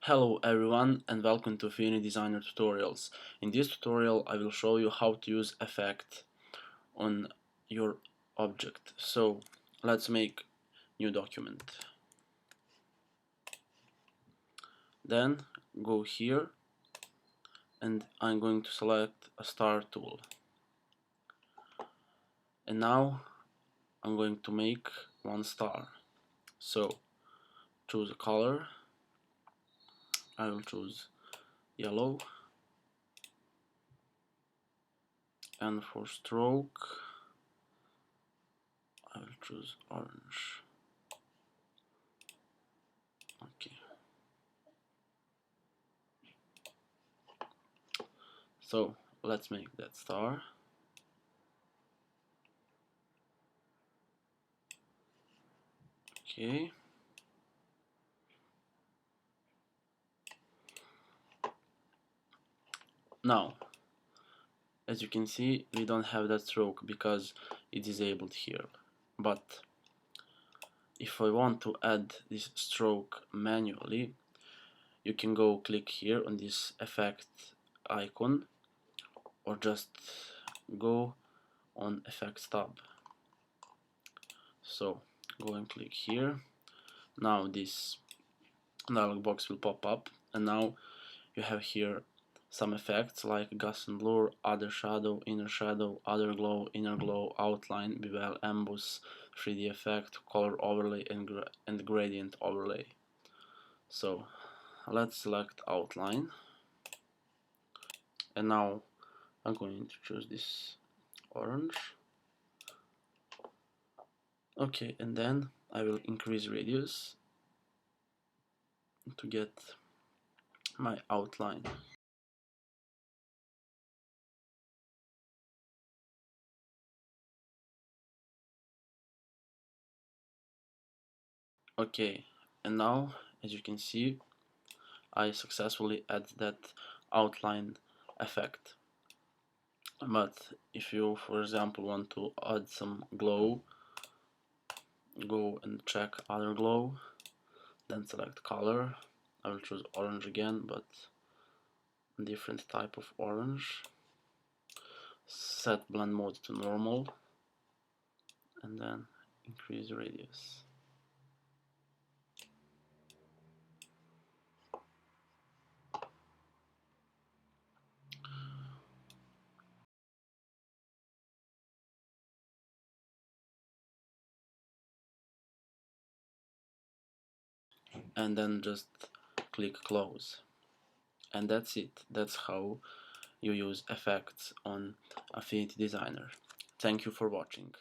Hello everyone and welcome to Affinity Designer tutorials. In this tutorial I will show you how to use effect on your object. So let's make new document. Then go here and I'm going to select a star tool. And now I'm going to make one star. So choose a color. I will choose yellow, and for stroke I will choose orange. Okay. So let's make that star. Okay. Now, as you can see, we don't have that stroke because it's disabled here. But if I want to add this stroke manually, you can go click here on this effect icon or just go on effects tab. So go and click here. Now this dialog box will pop up and now you have here some effects like gust and blur, other shadow, inner shadow, other glow, inner glow, outline, bevel, emboss, 3D effect, color overlay, and gradient overlay. So let's select outline, and now I'm going to choose this orange. Okay, and then I will increase radius to get my outline. Okay, and now as you can see, I successfully add that outline effect. But if you, for example, want to add some glow, go and check other glow, then select color. I will choose orange again, but different type of orange. Set blend mode to normal, and then increase radius. And then just click close. And that's it. That's how you use effects on Affinity Designer. Thank you for watching.